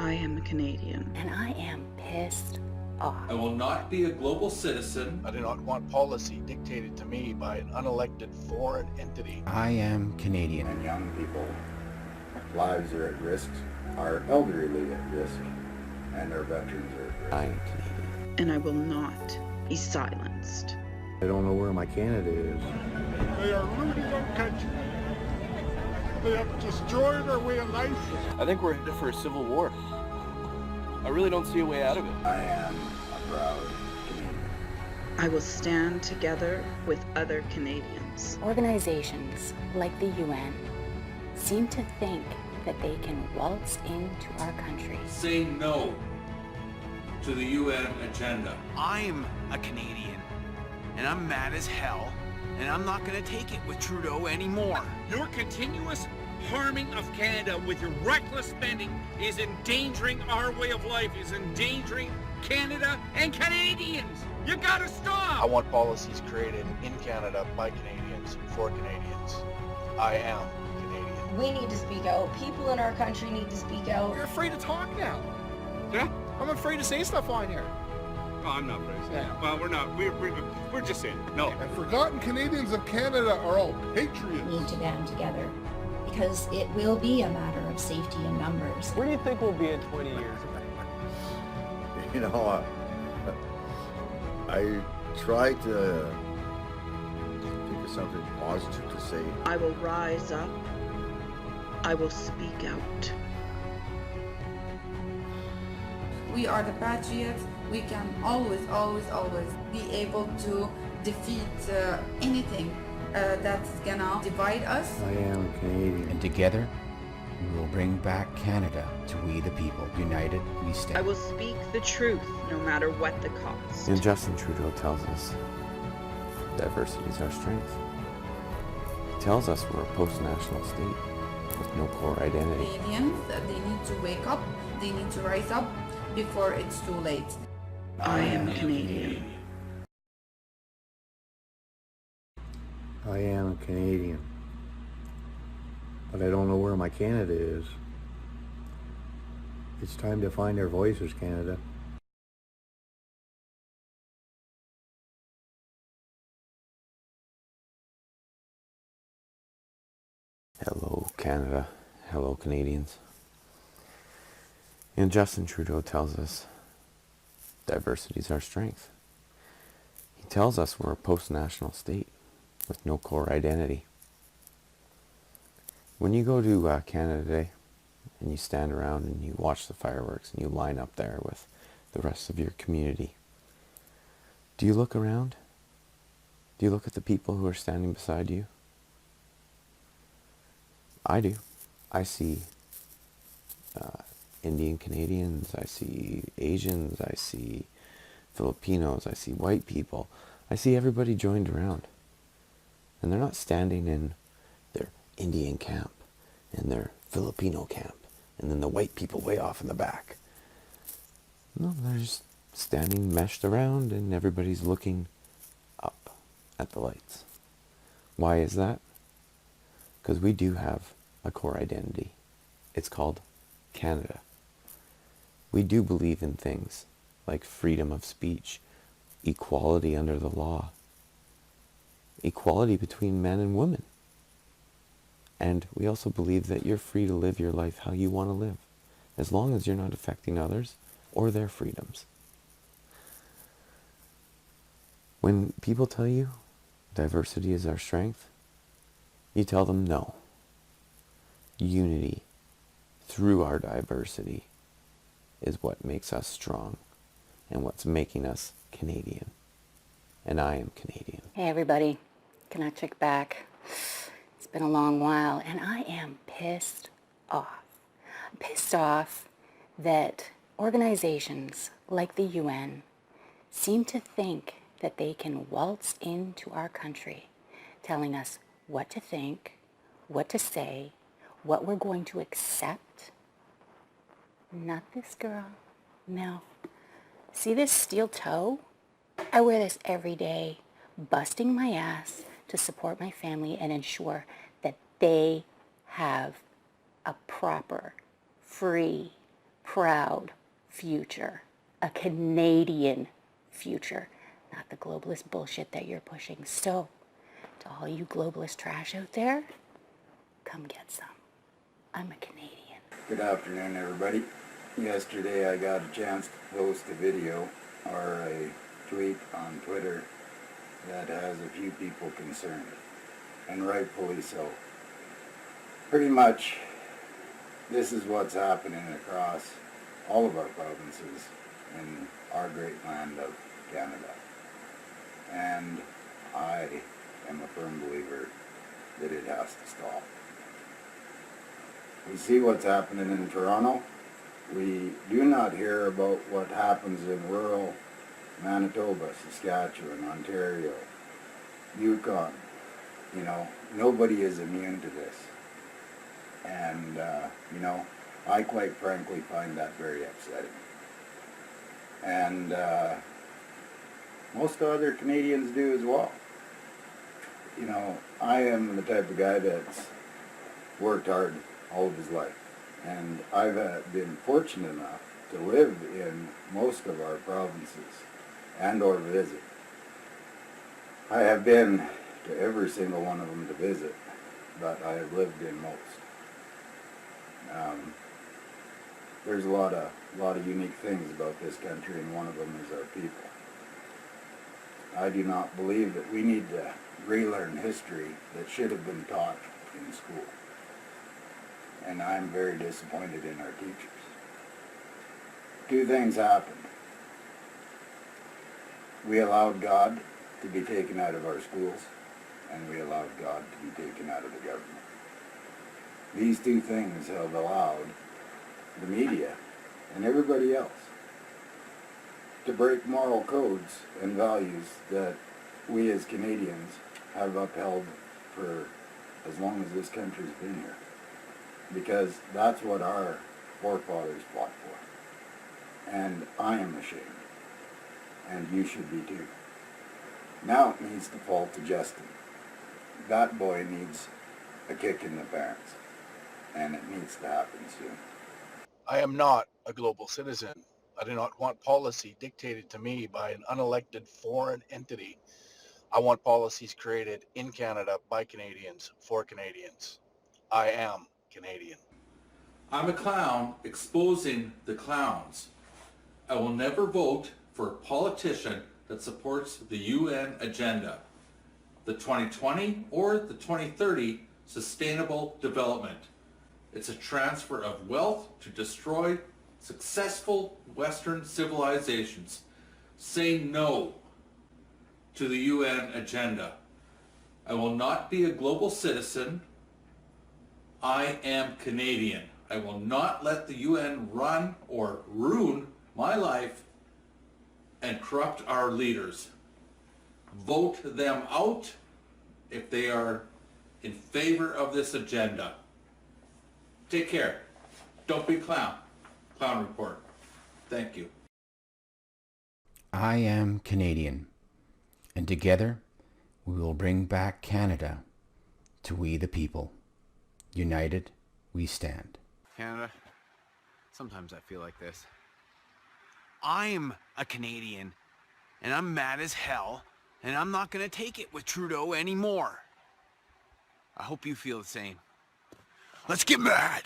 I am a Canadian. And I am pissed off. I will not be a global citizen. I do not want policy dictated to me by an unelected foreign entity. I am Canadian. And young people's lives are at risk, our elderly at risk, and our veterans are at risk. I am Canadian. And I will not be silenced. I don't know where my Canada is. They are looting our country. They have destroyed our way of life. I think we're headed for a civil war. I really don't see a way out of it. I am a proud Canadian. I will stand together with other Canadians. Organizations like the UN seem to think that they can waltz into our country. Say no to the UN agenda. I'm a Canadian, and I'm mad as hell, and I'm not gonna take it with Trudeau anymore. Your continuous harming of Canada with your reckless spending is endangering our way of life, is endangering Canada and Canadians. You gotta stop! I want policies created in Canada by Canadians for Canadians. I am Canadian. We need to speak out. People in our country need to speak out. You're afraid to talk now. Yeah? I'm afraid to say stuff on here. Oh, I'm not afraid to say that. Well, we're not. We're just saying. No. And forgotten Canadians of Canada are all patriots. We need to band together because it will be a matter of safety in numbers. Where do you think we'll be in 20 years? You know, I try to think of something positive to say. I will rise up. I will speak out. We are the patriots. We can always be able to defeat anything that's gonna divide us. I am Canadian. And together, we will bring back Canada to we the people. United, we stand. I will speak the truth no matter what the cost. And Justin Trudeau tells us diversity is our strength. He tells us we're a post-national state with no core identity. Canadians, they need to wake up. They need to rise up before it's too late. I am Canadian. I am Canadian. But I don't know where my Canada is. It's time to find our voices, Canada. Hello, Canada. Hello, Canadians. And Justin Trudeau tells us diversity is our strength. He tells us we're a post-national state with no core identity. When you go to Canada Day and you stand around and you watch the fireworks and you line up there with the rest of your community, do you look around? Do you look at the people who are standing beside you? I do. I see Indian Canadians, I see Asians, I see Filipinos, I see white people. I see everybody joined around. And they're not standing in their Indian camp and their Filipino camp and then the white people way off in the back. No, they're just standing meshed around and everybody's looking up at the lights. Why is that? Because we do have a core identity. It's called Canada. We do believe in things like freedom of speech, equality under the law, equality between men and women. And we also believe that you're free to live your life how you want to live, as long as you're not affecting others or their freedoms. When people tell you diversity is our strength, you tell them no. Unity through our diversity is what makes us strong and what's making us Canadian. And I am Canadian. Hey everybody, can I check back? It's been a long while and I am pissed off. I'm pissed off that organizations like the UN seem to think that they can waltz into our country telling us what to think, what to say, what we're going to accept. Not this girl. No. See this steel toe? I wear this every day, busting my ass to support my family and ensure that they have a proper, free, proud future, a Canadian future, not the globalist bullshit that you're pushing. So, to all you globalist trash out there, come get some. I'm a Canadian. Good afternoon, everybody. Yesterday I got a chance to post a video or a tweet on Twitter that has a few people concerned, and rightfully so. Pretty much, this is what's happening across all of our provinces in our great land of Canada. And I am a firm believer that it has to stop. We see what's happening in Toronto. We do not hear about what happens in rural Manitoba, Saskatchewan, Ontario, Yukon. You know, nobody is immune to this. And, you know, I quite frankly find that very upsetting. And most other Canadians do as well. You know, I am the type of guy that's worked hard all of his life. And I've been fortunate enough to live in most of our provinces and or visit. I have been to every single one of them to visit, but I have lived in most. There's a lot of unique things about this country, and one of them is our people. I do not believe that we need to relearn history that should have been taught in school. And I'm very disappointed in our teachers. Two things happened. We allowed God to be taken out of our schools, and we allowed God to be taken out of the government. These two things have allowed the media and everybody else to break moral codes and values that we as Canadians have upheld for as long as this country's been here. Because that's what our forefathers fought for. And I am ashamed. And you should be too. Now it needs to fall to Justin. That boy needs a kick in the parents. And it needs to happen soon. I am not a global citizen. I do not want policy dictated to me by an unelected foreign entity. I want policies created in Canada by Canadians for Canadians. I am Canadian. I'm a clown exposing the clowns. I will never vote for a politician that supports the UN agenda, the 2020 or the 2030 Sustainable Development. It's a transfer of wealth to destroy successful Western civilizations. Say no to the UN agenda. I will not be a global citizen. I am Canadian. I will not let the UN run or ruin my life and corrupt our leaders. Vote them out if they are in favor of this agenda. Take care. Don't be a clown. Clown Report. Thank you. I am Canadian, and together we will bring back Canada to we the people. United, we stand. Canada, sometimes I feel like this. I'm a Canadian, and I'm mad as hell, and I'm not gonna take it with Trudeau anymore. I hope you feel the same. Let's get mad!